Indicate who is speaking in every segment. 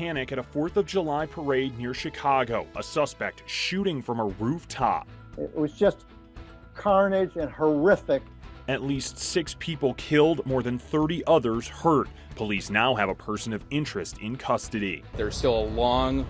Speaker 1: panic at a 4th of July parade near Chicago. A suspect shooting from a rooftop.
Speaker 2: It was just carnage and horrific.
Speaker 1: At least 6 people killed, more than 30 others hurt. Police now have a person of interest in custody.
Speaker 3: There's still a long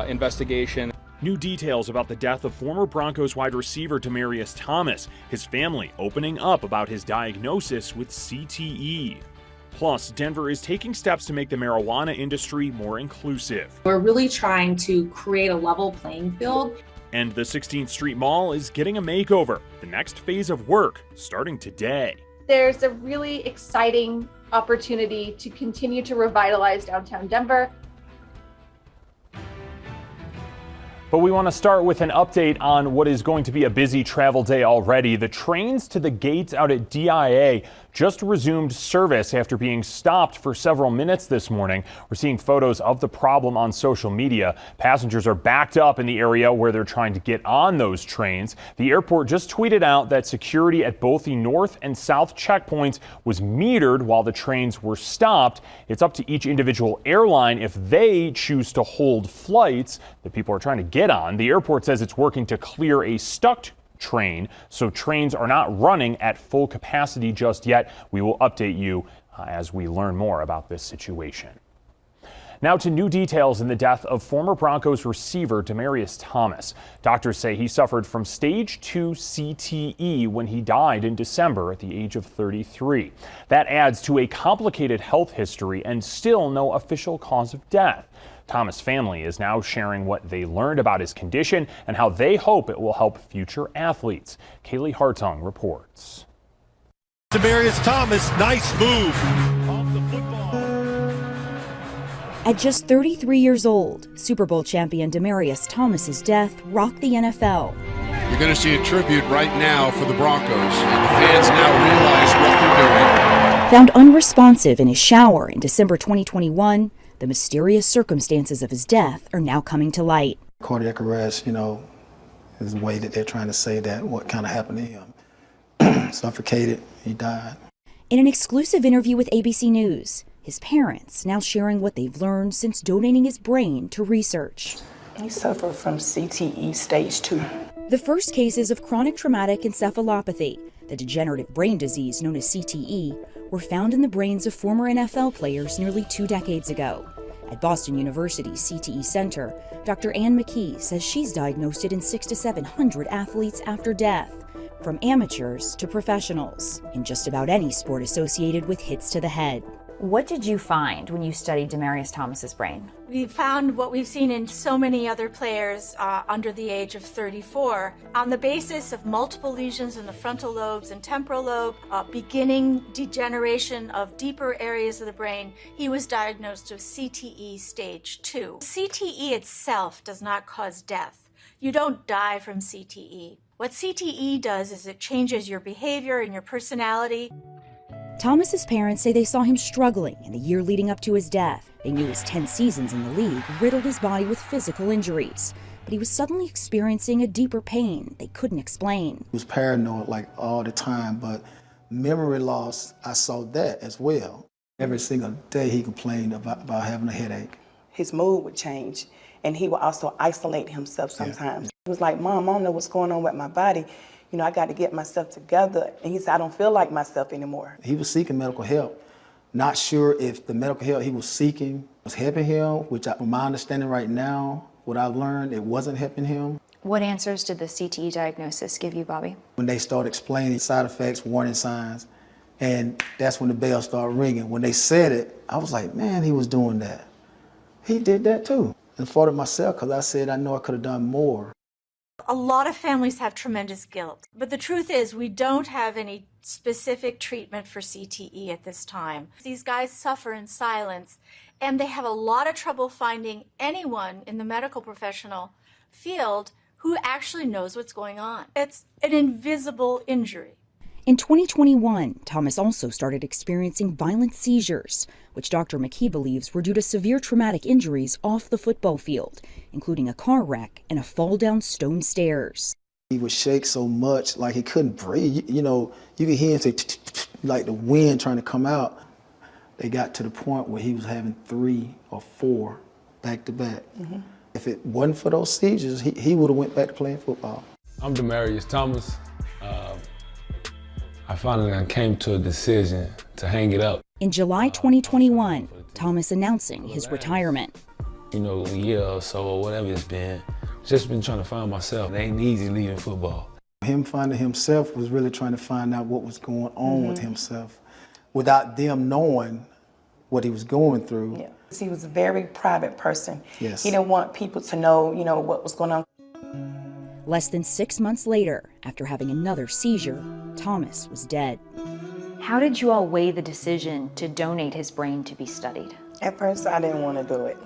Speaker 3: investigation.
Speaker 1: New details about the death of former Broncos wide receiver Demaryius Thomas, his family opening up about his diagnosis with CTE. Plus, Denver is taking steps to make the marijuana industry more inclusive.
Speaker 4: We're really trying to create a level playing field.
Speaker 1: And the 16th Street Mall is getting a makeover. The next phase of work starting today.
Speaker 5: There's a really exciting opportunity to continue to revitalize downtown Denver.
Speaker 1: But we want to start with an update on what is going to be a busy travel day already. The trains to the gates out at DIA just resumed service after being stopped for several minutes this morning. We're seeing photos of the problem on social media. Passengers are backed up in the area where they're trying to get on those trains. The airport just tweeted out that security at both the north and south checkpoints was metered while the trains were stopped. It's up to each individual airline if they choose to hold flights that people are trying to get on. The airport says it's working to clear a stuck train, so trains are not running at full capacity just yet. We will update you as we learn more about this situation. Now to new details in the death of former Broncos receiver Demaryius Thomas. Doctors say he suffered from stage 2 CTE when he died in December at the age of 33. That adds to a complicated health history and still no official cause of death. Thomas' family is now sharing what they learned about his condition and how they hope it will help future athletes. Kaylee Hartung reports.
Speaker 6: Demaryius Thomas, nice move off the football.
Speaker 7: At just 33 years old, Super Bowl champion Demaryius Thomas's death rocked the NFL.
Speaker 8: You're going to see a tribute right now for the Broncos, and the fans now realize what they're doing.
Speaker 7: Found unresponsive in his shower in December 2021, the mysterious circumstances of his death are now coming to light.
Speaker 9: Cardiac arrest, is the way that they're trying to say that what kind of happened to him. Suffocated, he died.
Speaker 7: In an exclusive interview with ABC News, his parents now sharing what they've learned since donating his brain to research.
Speaker 10: He suffered from CTE stage 2.
Speaker 7: The first cases of chronic traumatic encephalopathy, the degenerative brain disease known as CTE, were found in the brains of former NFL players nearly 2 decades ago. At Boston University's CTE Center, Dr. Ann McKee says she's diagnosed it in 600 to 700 athletes after death, from amateurs to professionals, in just about any sport associated with hits to the head.
Speaker 11: What did you find when you studied Demaryius Thomas's brain?
Speaker 12: We found what we've seen in so many other players under the age of 34. On the basis of multiple lesions in the frontal lobes and temporal lobe, beginning degeneration of deeper areas of the brain, he was diagnosed with CTE stage 2. CTE itself does not cause death. You don't die from CTE. What CTE does is it changes your behavior and your personality.
Speaker 7: Thomas's parents say they saw him struggling in the year leading up to his death. They knew his 10 seasons in the league riddled his body with physical injuries, but he was suddenly experiencing a deeper pain they couldn't explain.
Speaker 9: He was paranoid like all the time, but memory loss, I saw that as well. Every single day he complained about having a headache.
Speaker 10: His mood would change, and he would also isolate himself sometimes. He was like, "Mom, I don't know what's going on with my body. I got to get myself together." And he said, "I don't feel like myself anymore."
Speaker 9: He was seeking medical help. Not sure if the medical help he was seeking was helping him, which from my understanding right now, what I've learned, it wasn't helping him.
Speaker 11: What answers did the CTE diagnosis give you, Bobby?
Speaker 9: When they started explaining side effects, warning signs, and that's when the bell started ringing. When they said it, I was like, man, he was doing that. He did that too. And fought it myself because I said I know I could have done more.
Speaker 12: A lot of families have tremendous guilt, but the truth is we don't have any specific treatment for CTE at this time. These guys suffer in silence, and they have a lot of trouble finding anyone in the medical professional field who actually knows what's going on. It's an invisible injury.
Speaker 7: In 2021, Thomas also started experiencing violent seizures, which Dr. McKee believes were due to severe traumatic injuries off the football field, including a car wreck and a fall down stone stairs.
Speaker 9: He would shake so much, like he couldn't breathe. You could hear him say, like the wind trying to come out. They got to the point where he was having 3 or 4 back to back. If it wasn't for those seizures, he would have went back to playing football.
Speaker 13: I'm Demaryius Thomas. I finally came to a decision to hang it up.
Speaker 7: In July 2021, Thomas announcing his retirement.
Speaker 13: You know, a year or so or whatever it's been, just been trying to find myself. It ain't easy leaving football.
Speaker 9: Him finding himself was really trying to find out what was going on with himself without them knowing what he was going through.
Speaker 10: Yeah. He was a very private person.
Speaker 9: Yes.
Speaker 10: He didn't want people to know, what was going on.
Speaker 7: Less than 6 months later, after having another seizure, Thomas was dead.
Speaker 11: How did you all weigh the decision to donate his brain to be studied?
Speaker 10: At first, I didn't want to do it.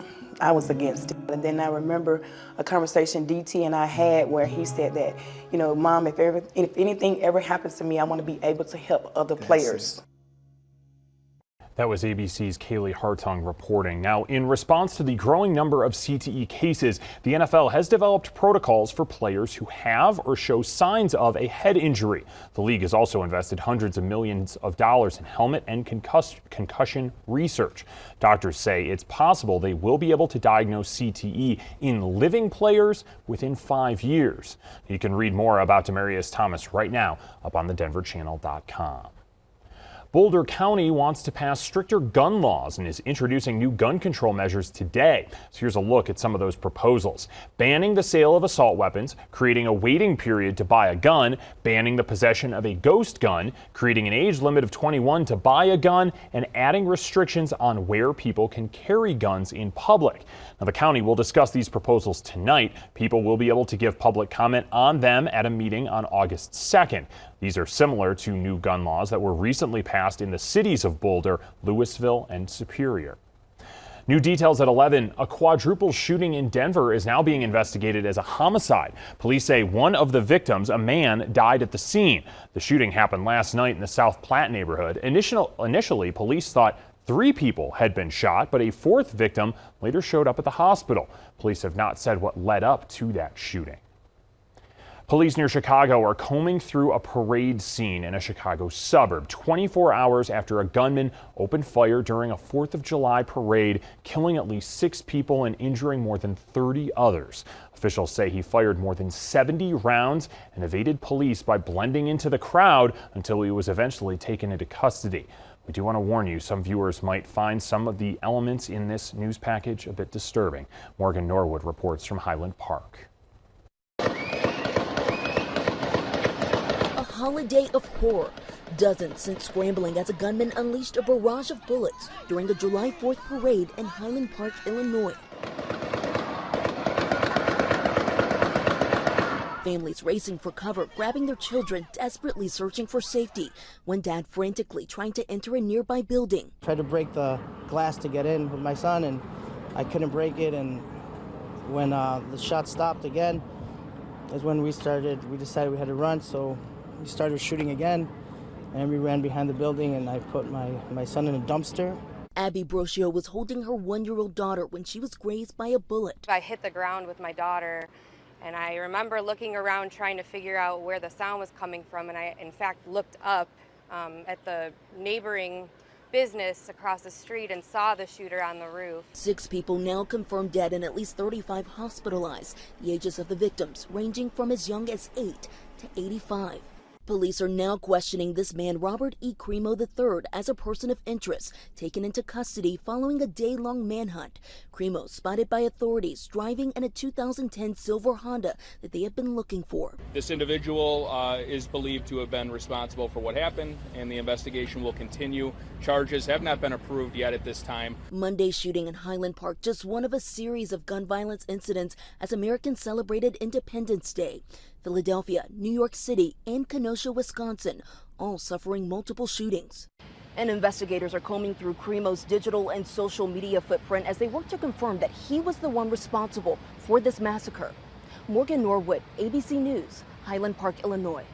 Speaker 10: I was against it. And then I remember a conversation DT and I had where he said that, Mom, if anything ever happens to me, I want to be able to help other players.
Speaker 1: That was ABC's Kaylee Hartung reporting. Now, in response to the growing number of CTE cases, the NFL has developed protocols for players who have or show signs of a head injury. The league has also invested hundreds of millions of dollars in helmet and concussion research. Doctors say it's possible they will be able to diagnose CTE in living players within 5 years. You can read more about Demaryius Thomas right now up on thedenverchannel.com. Boulder County wants to pass stricter gun laws and is introducing new gun control measures today. So here's a look at some of those proposals. Banning the sale of assault weapons, creating a waiting period to buy a gun, banning the possession of a ghost gun, creating an age limit of 21 to buy a gun, and adding restrictions on where people can carry guns in public. Now, the county will discuss these proposals tonight. People will be able to give public comment on them at a meeting on August 2nd. These are similar to new gun laws that were recently passed in the cities of Boulder, Louisville, and Superior. New details at 11. A quadruple shooting in Denver is now being investigated as a homicide. Police say one of the victims, a man, died at the scene. The shooting happened last night in the South Platte neighborhood. Initially, police thought 3 people had been shot, but a 4th victim later showed up at the hospital. Police have not said what led up to that shooting. Police near Chicago are combing through a parade scene in a Chicago suburb 24 hours after a gunman opened fire during a 4th of July parade, killing at least 6 people and injuring more than 30 others. Officials say he fired more than 70 rounds and evaded police by blending into the crowd until he was eventually taken into custody. We do want to warn you, some viewers might find some of the elements in this news package a bit disturbing. Morgan Norwood reports from Highland Park.
Speaker 14: Holiday of horror. Dozens sent scrambling as a gunman unleashed a barrage of bullets during the July 4th parade in Highland Park, Illinois. Families racing for cover, grabbing their children, desperately searching for safety, when Dad frantically trying to enter a nearby building.
Speaker 15: Tried to break the glass to get in with my son, and I couldn't break it, and when the shot stopped again is when we decided we had to run, so we started shooting again, and we ran behind the building, and I put my son in a dumpster.
Speaker 14: Abby Brochio was holding her 1-year-old daughter when she was grazed by a bullet.
Speaker 16: I hit the ground with my daughter, and I remember looking around trying to figure out where the sound was coming from, and I, in fact, looked up at the neighboring business across the street and saw the shooter on the roof.
Speaker 14: 6 people now confirmed dead and at least 35 hospitalized. The ages of the victims ranging from as young as 8 to 85. Police are now questioning this man, Robert E. Cremo III, as a person of interest, taken into custody following a day-long manhunt. Cremo spotted by authorities driving in a 2010 silver Honda that they have been looking for.
Speaker 3: This individual is believed to have been responsible for what happened, and the investigation will continue. Charges have not been approved yet at this time.
Speaker 14: Monday's shooting in Highland Park, just one of a series of gun violence incidents as Americans celebrated Independence Day. Philadelphia, New York City, and Kenosha, Wisconsin, all suffering multiple shootings. And investigators are combing through Cremo's digital and social media footprint as they work to confirm that he was the one responsible for this massacre. Morgan Norwood, ABC News, Highland Park, Illinois.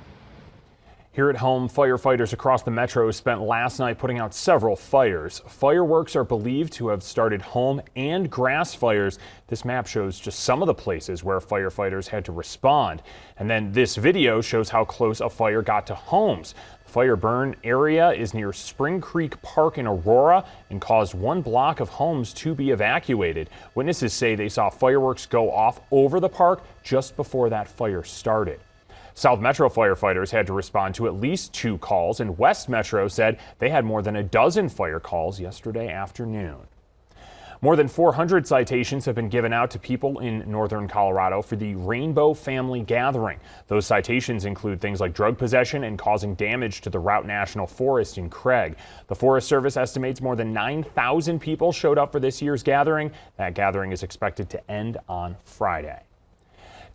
Speaker 1: Here at home, firefighters across the metro spent last night putting out several fires. Fireworks are believed to have started home and grass fires. This map shows just some of the places where firefighters had to respond. And then this video shows how close a fire got to homes. The fire burn area is near Spring Creek Park in Aurora and caused one block of homes to be evacuated. Witnesses say they saw fireworks go off over the park just before that fire started. South Metro firefighters had to respond to at least 2 calls, and West Metro said they had more than a dozen fire calls yesterday afternoon. More than 400 citations have been given out to people in northern Colorado for the Rainbow Family Gathering. Those citations include things like drug possession and causing damage to the Route National Forest in Craig. The Forest Service estimates more than 9,000 people showed up for this year's gathering. That gathering is expected to end on Friday.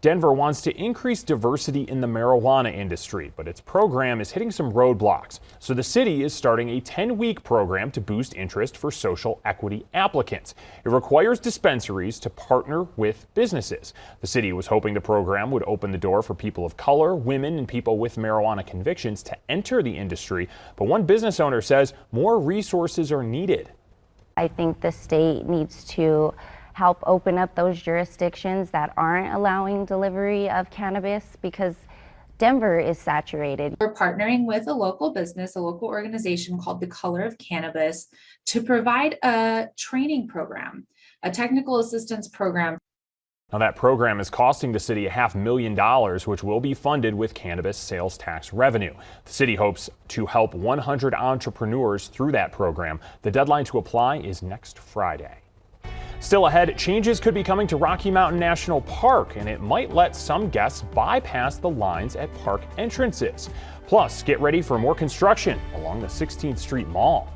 Speaker 1: Denver wants to increase diversity in the marijuana industry, but its program is hitting some roadblocks. So the city is starting a 10-week program to boost interest for social equity applicants. It requires dispensaries to partner with businesses. The city was hoping the program would open the door for people of color, women, and people with marijuana convictions to enter the industry. But one business owner says more resources are needed.
Speaker 17: I think the state needs to help open up those jurisdictions that aren't allowing delivery of cannabis, because Denver is saturated.
Speaker 4: We're partnering with a local business, a local organization called The Color of Cannabis, to provide a training program, a technical assistance program.
Speaker 1: Now that program is costing the city $500,000, which will be funded with cannabis sales tax revenue. The city hopes to help 100 entrepreneurs through that program. The deadline to apply is next Friday. Still ahead, changes could be coming to Rocky Mountain National Park, and it might let some guests bypass the lines at park entrances. Plus, get ready for more construction along the 16th Street Mall.